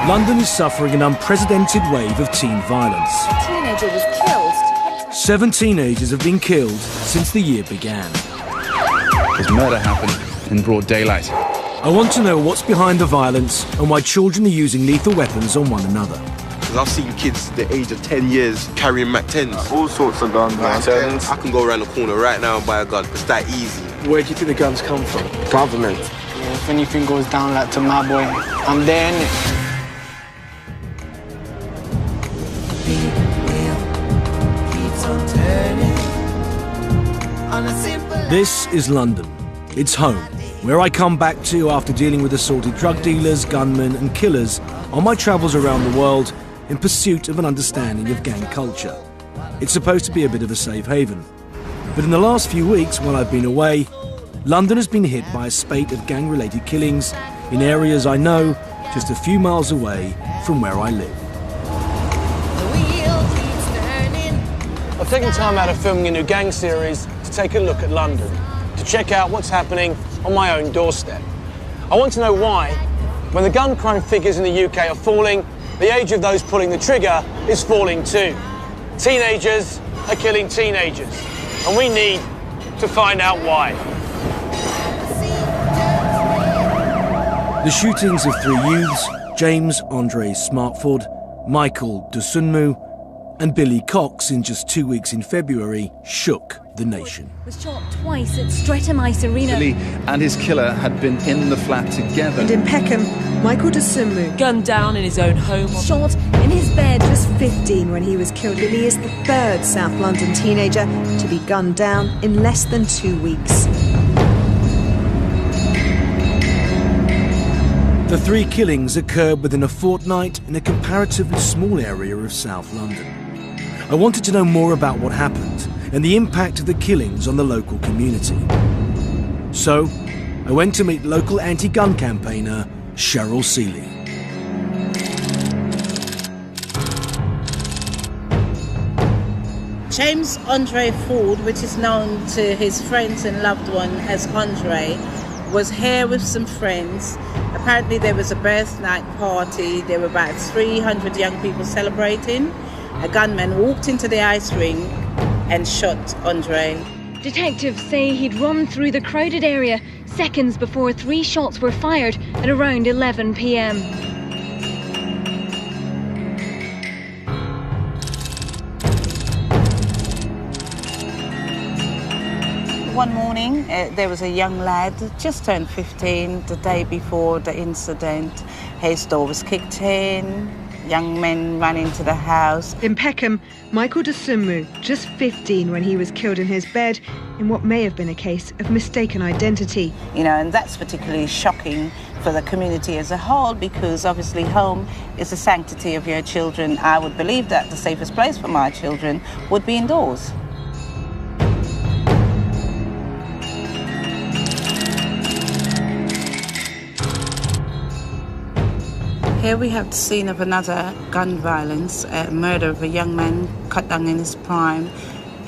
London is suffering an unprecedented wave of teen violence. A teenager was killed. 7 teenagers have been killed since the year began. This murder happened in broad daylight. I want to know what's behind the violence and why children are using lethal weapons on one another. I've seen kids the age of 10 years carrying Mac-10s. All sorts of guns, Mac-10s. I can go around the corner right now and buy a gun. It's that easy. Where do you think the guns come from? Government. Yeah, if anything goes down like to my boy, I'm there, innit? This is London. It's home, where I come back to after dealing with assaulted drug dealers, gunmen and killers on my travels around the world in pursuit of an understanding of gang culture. It's supposed to be a bit of a safe haven. But in the last few weeks, while I've been away, London has been hit by a spate of gang-related killings in areas I know just a few miles away from where I live. I've taken time out of filming a new gang series to take a look at London, to check out what's happening on my own doorstep. I want to know why, when the gun crime figures in the UK are falling, the age of those pulling the trigger is falling too. Teenagers are killing teenagers, and we need to find out why. The shootings of 3 youths, James Andre Smartford, Michael Dosunmu and Billy Cox in just 2 weeks in February shook the nation. Was shot twice at Streatham Ice Arena. Billy and his killer had been in the flat together. And in Peckham, Michael Dosunmu, gunned down in his own home. Shot in his bed. just 15 when he was killed. Billy is the 3rd South London teenager to be gunned down in less than 2 weeks. The 3 killings occurred within a fortnight in a comparatively small area of South London. I wanted to know more about what happened and the impact of the killings on the local community. So, I went to meet local anti-gun campaigner Cheryl Seeley. James Andre Ford, which is known to his friends and loved one as Andre, was here with some friends. Apparently there was a birth night party. There were about 300 young people celebrating. A gunman walked into the ice rink and shot Andre. Detectives say he'd run through the crowded area seconds before 3 shots were fired at around 11 p.m. One morning, there was a young lad, just turned 15, the day before the incident. His door was kicked in, young men ran into the house. In Peckham, Michael Dosunmu, just 15 when he was killed in his bed in what may have been a case of mistaken identity. You know, and that's particularly shocking for the community as a whole, because obviously home is the sanctity of your children. I would believe that the safest place for my children would be indoors. Here we have the scene of another gun violence, a murder of a young man cut down in his prime,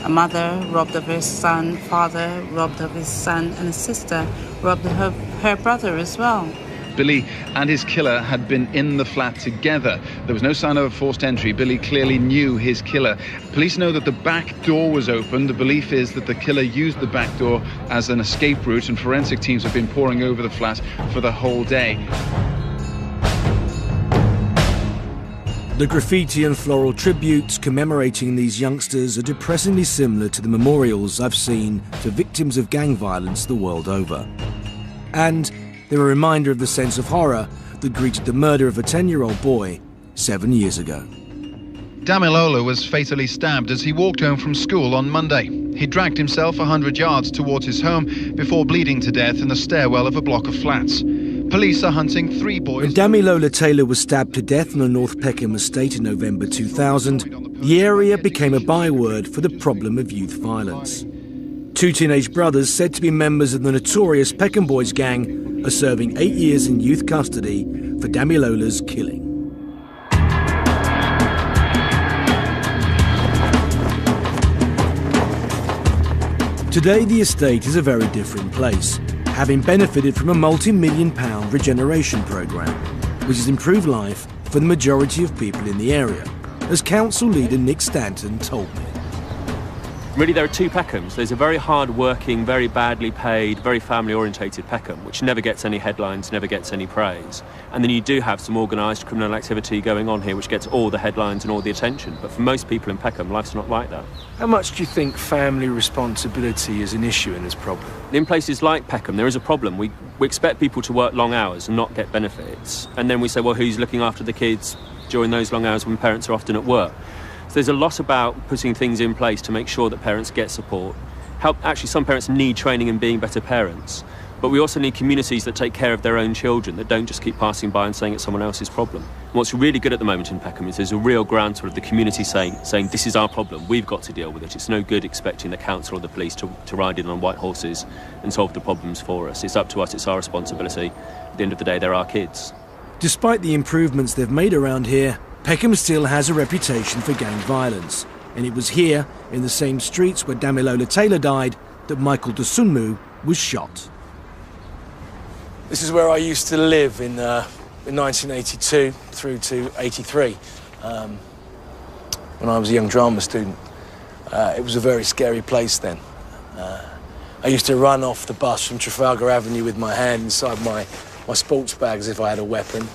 a mother robbed of her son, father robbed of his son, and a sister robbed of her brother as well. Billy and his killer had been in the flat together. There was no sign of a forced entry. Billy clearly knew his killer. Police know that the back door was open. The belief is that the killer used the back door as an escape route, and forensic teams have been poring over the flat for the whole day. The graffiti and floral tributes commemorating these youngsters are depressingly similar to the memorials I've seen for victims of gang violence the world over. And they're a reminder of the sense of horror that greeted the murder of a 10-year-old boy 7 years ago. Damilola was fatally stabbed as he walked home from school on Monday. He dragged himself 100 yards towards his home before bleeding to death in the stairwell of a block of flats. Police are hunting 3 boys. When Damilola Taylor was stabbed to death on a North Peckham estate in November 2000, the area became a byword for the problem of youth violence. 2 teenage brothers said to be members of the notorious Peckham Boys gang are serving 8 years in youth custody for Damilola's killing. Today the estate is a very different place, having benefited from a multi-million-pound regeneration programme. which has improved life for the majority of people in the area, as council leader Nick Stanton told me. Really, there are two Peckhams. There's a very hard-working, very badly paid, very family-orientated Peckham, which never gets any headlines, never gets any praise. And then you do have some organised criminal activity going on here, which gets all the headlines and all the attention. But for most people in Peckham, life's not like that. How much do you think family responsibility is an issue in this problem? In places like Peckham, there is a problem. We expect people to work long hours and not get benefits. And then we say, well, who's looking after the kids during those long hours when parents are often at work? So there's a lot about putting things in place to make sure that parents get support. Actually, some parents need training in being better parents, but we also need communities that take care of their own children, that don't just keep passing by and saying it's someone else's problem. And what's really good at the moment in Peckham is there's a real groundswell of the community saying this is our problem, we've got to deal with it. It's no good expecting the council or the police to ride in on white horses and solve the problems for us. It's up to us, it's our responsibility. At the end of the day, they're our kids. Despite the improvements they've made around here, Peckham still has a reputation for gang violence, and it was here, in the same streets where Damilola Taylor died, that Michael Dosunmu was shot. This is where I used to live in 1982 through to 83, when I was a young drama student. It was a very scary place then. I used to run off the bus from Trafalgar Avenue with my hand inside my sports bag as if I had a weapon.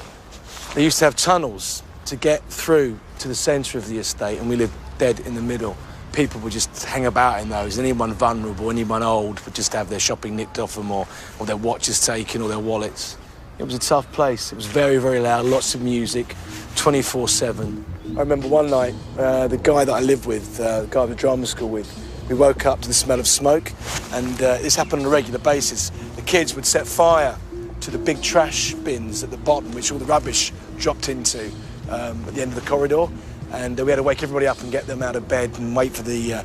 They used to have tunnels to get through to the centre of the estate, and we lived dead in the middle. People would just hang about in those. Anyone vulnerable, anyone old would just have their shopping nicked off them or their watches taken or their wallets. It was a tough place. It was very, very loud, lots of music, 24/7. I remember one night, the guy that I lived with, the guy I went to drama school with, we woke up to the smell of smoke, and this happened on a regular basis. The kids would set fire to the big trash bins at the bottom, which all the rubbish dropped into. At the end of the corridor, and we had to wake everybody up and get them out of bed and wait for the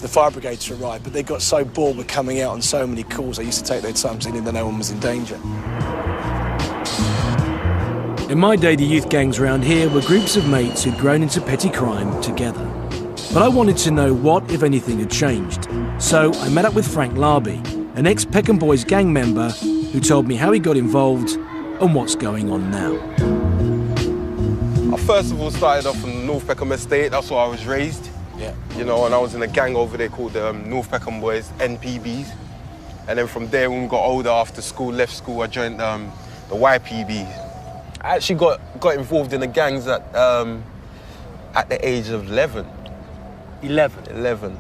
fire brigade to arrive. But they got so bored with coming out on so many calls, they used to take their time saying that no one was in danger. In my day, the youth gangs around here were groups of mates who'd grown into petty crime together. But I wanted to know what, if anything, had changed. So I met up with Frank Larby, an ex-Peckham Boys gang member, who told me how he got involved and what's going on now. I first of all started off in North Peckham Estate. That's where I was raised. Yeah. You know, and I was in a gang over there called the North Peckham Boys, NPBs. And then from there, when we got older, after school, left school, I joined the YPBs. I actually got involved in the gangs at the age of 11. 11.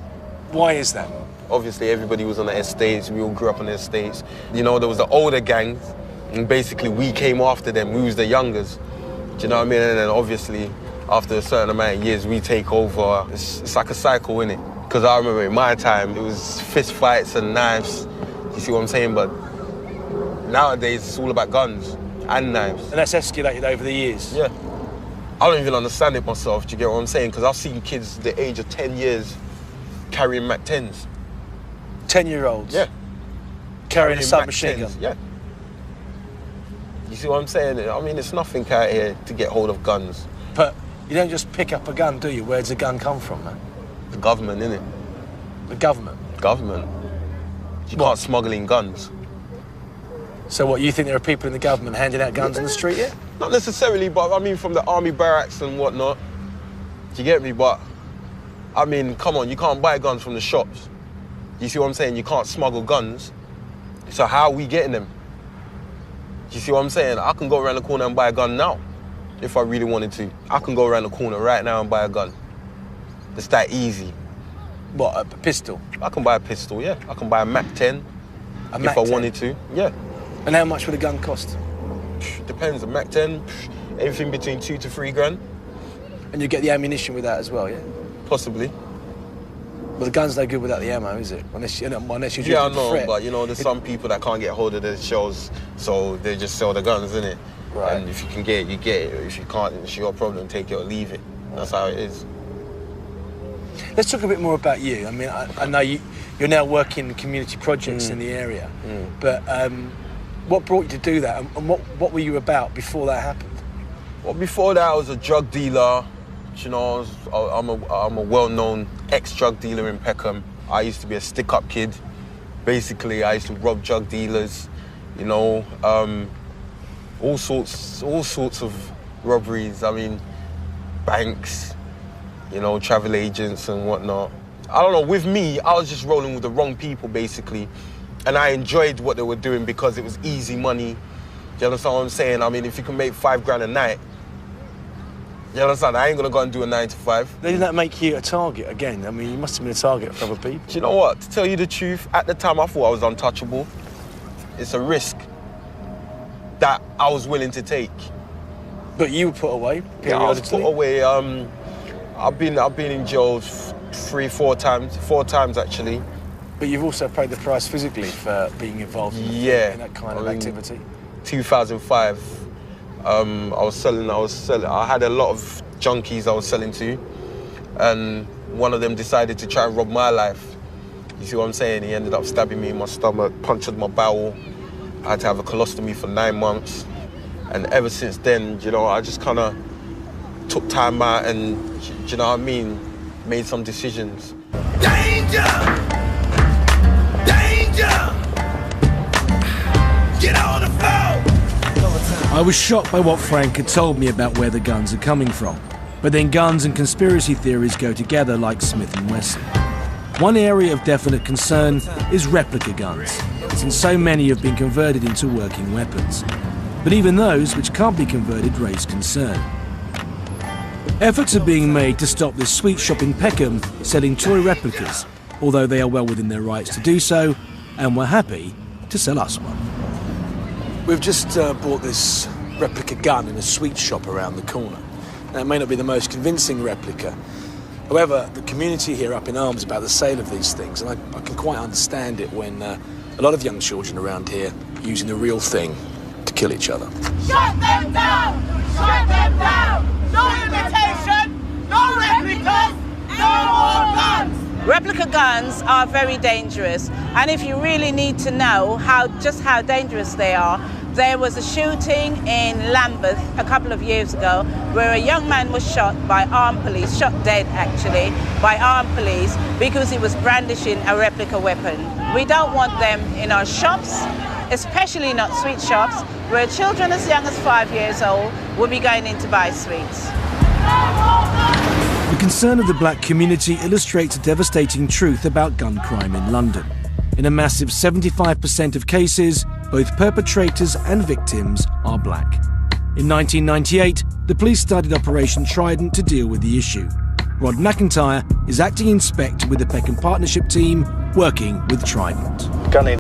Why is that? Obviously, everybody was on the estates. We all grew up on the estates. You know, there was the older gangs, and basically we came after them. We was the youngers. Do you know what I mean? And then obviously, after a certain amount of years, we take over. It's like a cycle, innit? Because I remember in my time, it was fist fights and knives. You see what I'm saying? But nowadays, it's all about guns and knives. And that's escalated over the years? Yeah. I don't even understand it myself, do you get what I'm saying? Because I've seen kids the age of 10 years carrying Mac 10s. 10-year-olds? Yeah. Carrying a submachine gun? Yeah. You see what I'm saying? I mean, it's nothing out here to get hold of guns. But you don't just pick up a gun, do you? Where does a gun come from, man? The government, innit? The government? Government. You can't smuggle in guns. So what, you think there are people in the government handing out guns in the street yet? Not necessarily, but I mean from the army barracks and whatnot. Do you get me? But, I mean, come on, you can't buy guns from the shops. You see what I'm saying? You can't smuggle guns. So how are we getting them? Do you see what I'm saying? I can go around the corner and buy a gun now, if I really wanted to. I can go around the corner right now and buy a gun. It's that easy. What, a pistol? I can buy a pistol, yeah. I can buy a Mac 10 if I wanted to, yeah. And how much would a gun cost? Depends. A Mac 10, anything between 2 to 3 grand. And you get the ammunition with that as well, yeah? Possibly. But the gun's no good without the ammo, is it? Unless you're yeah, I know, but you know, there's some people that can't get hold of the shells, so they just sell the guns, innit? Right. And if you can get it, you get it. If you can't, it's your problem. Take it or leave it. That's how it is. Let's talk a bit more about you. I mean, I know you're now working in community projects in the area, but what brought you to do that, and what were you about before that happened? Well, before that, I was a drug dealer. You know, I'm a well-known ex-drug dealer in Peckham. I used to be a stick-up kid. Basically, I used to rob drug dealers, you know. all sorts of robberies. I mean, banks, you know, travel agents and whatnot. I don't know, with me, I was just rolling with the wrong people, basically. And I enjoyed what they were doing because it was easy money. Do you understand what I'm saying? I mean, if you can make $5 a night, you understand? I ain't gonna go and do a 9 to 5. Didn't that make you a target again? I mean, you must have been a target for other people. Do you know what? To tell you the truth, at the time I thought I was untouchable. It's a risk that I was willing to take. But you were put away periodically? Yeah, I was put away. I've been in jail 4 times actually. But you've also paid the price physically for being involved in that kind of activity. 2005, I had a lot of junkies I was selling to, and one of them decided to try and rob my life. You see what I'm saying? He ended up stabbing me in my stomach, punctured my bowel. I had to have a colostomy for 9 months. And ever since then, you know, I just kind of took time out and, do you know what I mean, made some decisions. Danger! Danger! Get on the floor! I was shocked by what Frank had told me about where the guns are coming from. But then guns and conspiracy theories go together like Smith & Wesson. One area of definite concern is replica guns, since so many have been converted into working weapons. But even those which can't be converted raise concern. Efforts are being made to stop this sweet shop in Peckham selling toy replicas, although they are well within their rights to do so, and were happy to sell us one. We've just bought this replica gun in a sweet shop around the corner. Now, it may not be the most convincing replica. However, the community here up in arms about the sale of these things, and I can quite understand it when a lot of young children around here are using the real thing to kill each other. Shut them down! Shut them down! No imitation! No replicas! No more guns! Replica guns are very dangerous, and if you really need to know just how dangerous they are, there was a shooting in Lambeth a couple of years ago where a young man was shot by armed police, shot dead actually, by armed police because he was brandishing a replica weapon. We don't want them in our shops, especially not sweet shops, where children as young as 5 years old will be going in to buy sweets. The concern of the black community illustrates a devastating truth about gun crime in London. In a massive 75% of cases, both perpetrators and victims are black. In 1998, the police started Operation Trident to deal with the issue. Rod McIntyre is acting inspector with the Peckham Partnership team, working with Trident.